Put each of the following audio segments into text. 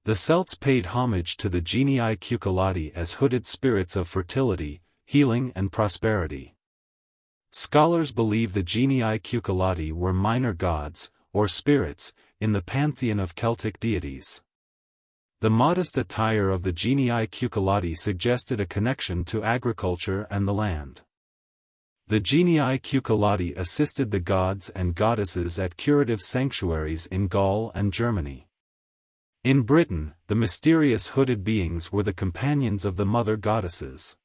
The Celts paid homage to the Genii Cucullati as hooded spirits of fertility, healing and prosperity. Scholars believe the Genii Cucullati were minor gods, or spirits, in the pantheon of Celtic deities. The modest attire of the Genii Cucullati suggested a connection to agriculture and the land. The Genii Cucullati assisted the gods and goddesses at curative sanctuaries in Gaul and Germany. In Britain, the mysterious hooded beings were the companions of the mother goddesses.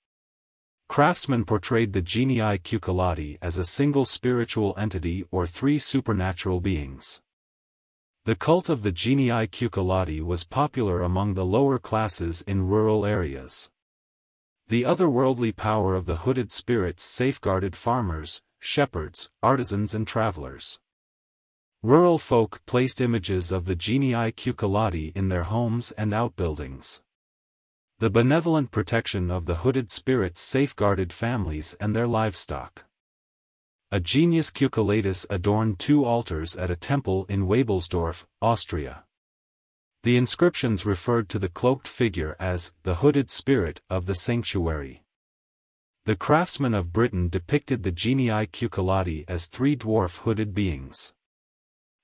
Craftsmen portrayed the Genii Cucullati as a single spiritual entity or three supernatural beings. The cult of the Genii Cucullati was popular among the lower classes in rural areas. The otherworldly power of the hooded spirits safeguarded farmers, shepherds, artisans and travelers. Rural folk placed images of the Genii Cucullati in their homes and outbuildings. The benevolent protection of the hooded spirits safeguarded families and their livestock. A Genius Cucullatus adorned 2 altars at a temple in Wabelsdorf, Austria. The inscriptions referred to the cloaked figure as the hooded spirit of the sanctuary. The craftsmen of Britain depicted the Genii Cucullati as 3 dwarf hooded beings.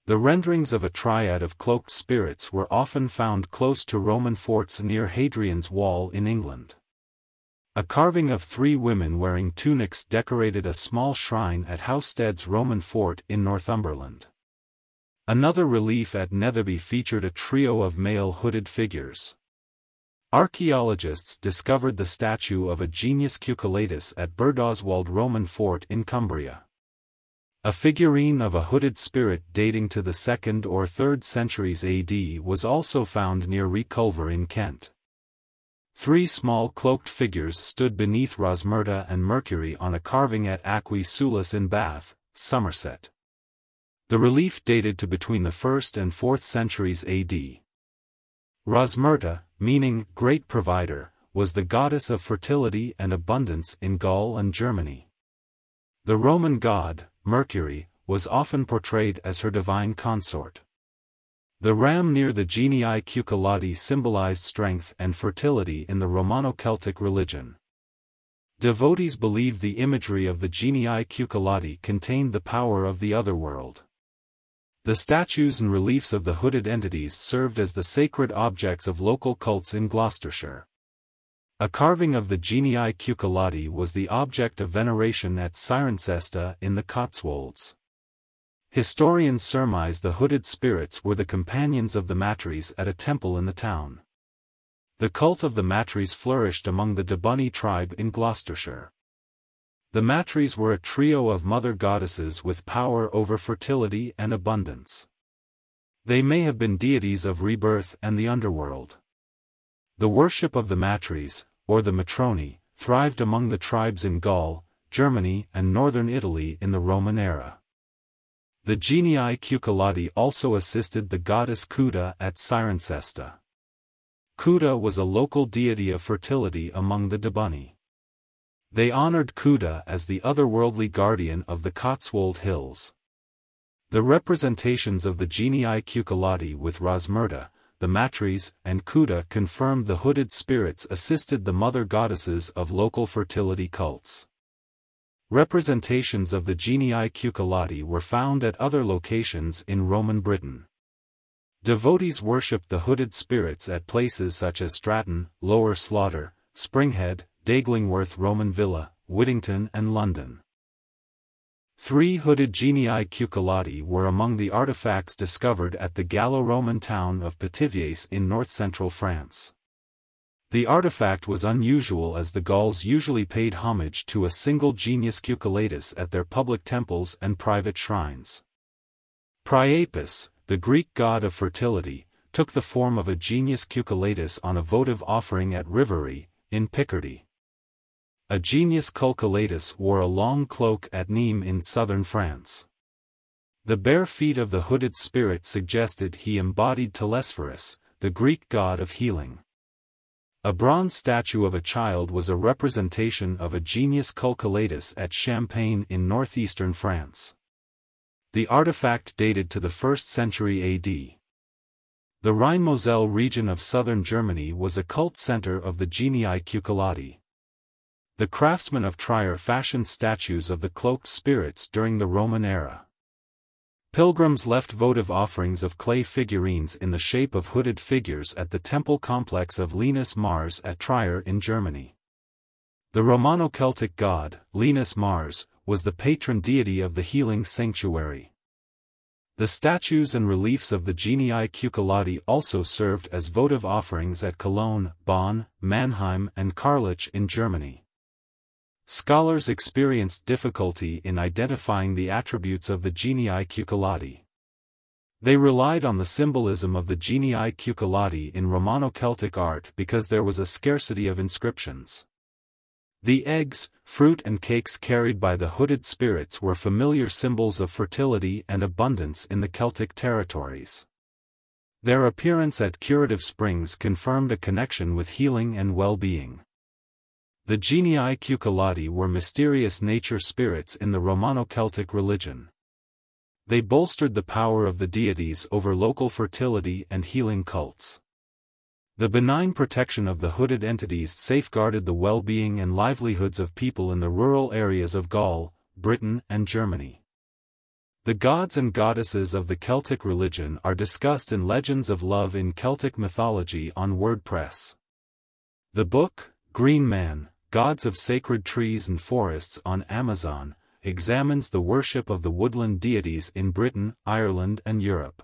The renderings of a triad of cloaked spirits were often found close to Roman forts near Hadrian's Wall in England. A carving of 3 women wearing tunics decorated a small shrine at Howstead's Roman fort in Northumberland. Another relief at Netherby featured a trio of male hooded figures. Archaeologists discovered the statue of a Genius Cucullatus at Burdoswald Roman fort in Cumbria. A figurine of a hooded spirit dating to the 2nd or 3rd centuries AD was also found near Reculver in Kent. 3 small cloaked figures stood beneath Rosmerta and Mercury on a carving at Aquae Sulis in Bath, Somerset. The relief dated to between the 1st and 4th centuries AD. Rosmerta, meaning great provider, was the goddess of fertility and abundance in Gaul and Germany. The Roman god, Mercury, was often portrayed as her divine consort. The ram near the Genii Cucullati symbolized strength and fertility in the Romano-Celtic religion. Devotees believed the imagery of the Genii Cucullati contained the power of the otherworld. The statues and reliefs of the hooded entities served as the sacred objects of local cults in Gloucestershire. A carving of the Genii Cucullati was the object of veneration at Cirencester in the Cotswolds. Historians surmise the hooded spirits were the companions of the Matries at a temple in the town. The cult of the Matries flourished among the Debunny tribe in Gloucestershire. The Matries were a trio of mother goddesses with power over fertility and abundance. They may have been deities of rebirth and the underworld. The worship of the Matries, or the Matroni, thrived among the tribes in Gaul, Germany and northern Italy in the Roman era. The Genii Cucullati also assisted the goddess Cuda at Cirencester. Cuda was a local deity of fertility among the Debunny. They honored Cuda as the otherworldly guardian of the Cotswold Hills. The representations of the Genii Cucullati with Rosmerta, the Matries, and Cuda confirmed the hooded spirits assisted the mother goddesses of local fertility cults. Representations of the Genii Cucullati were found at other locations in Roman Britain. Devotees worshipped the hooded spirits at places such as Stratton, Lower Slaughter, Springhead, Daglingworth Roman Villa, Whittington and London. 3 hooded Genii Cucullati were among the artifacts discovered at the Gallo-Roman town of Pithiviers in north-central France. The artifact was unusual as the Gauls usually paid homage to a single Genius Cucullatus at their public temples and private shrines. Priapus, the Greek god of fertility, took the form of a Genius Cucullatus on a votive offering at Rivery, in Picardy. A Genius Cucullatus wore a long cloak at Nîmes in southern France. The bare feet of the hooded spirit suggested he embodied Telesphorus, the Greek god of healing. A bronze statue of a child was a representation of a Genius Cucullatus at Champagne in northeastern France. The artifact dated to the 1st century AD. The Rhine-Moselle region of southern Germany was a cult center of the Genii Cucullati. The craftsmen of Trier fashioned statues of the cloaked spirits during the Roman era. Pilgrims left votive offerings of clay figurines in the shape of hooded figures at the temple complex of Linus Mars at Trier in Germany. The Romano-Celtic god, Linus Mars, was the patron deity of the healing sanctuary. The statues and reliefs of the Genii Cucullati also served as votive offerings at Cologne, Bonn, Mannheim and Karlach in Germany. Scholars experienced difficulty in identifying the attributes of the Genii Cucullati. They relied on the symbolism of the Genii Cucullati in Romano-Celtic art because there was a scarcity of inscriptions. The eggs, fruit and cakes carried by the hooded spirits were familiar symbols of fertility and abundance in the Celtic territories. Their appearance at curative springs confirmed a connection with healing and well-being. The Genii Cucullati were mysterious nature spirits in the Romano-Celtic religion. They bolstered the power of the deities over local fertility and healing cults. The benign protection of the hooded entities safeguarded the well-being and livelihoods of people in the rural areas of Gaul, Britain and Germany. The gods and goddesses of the Celtic religion are discussed in Legends of Love in Celtic Mythology on WordPress. The book, Green Man, Gods of Sacred Trees and Forests on Amazon, examines the worship of the woodland deities in Britain, Ireland and Europe.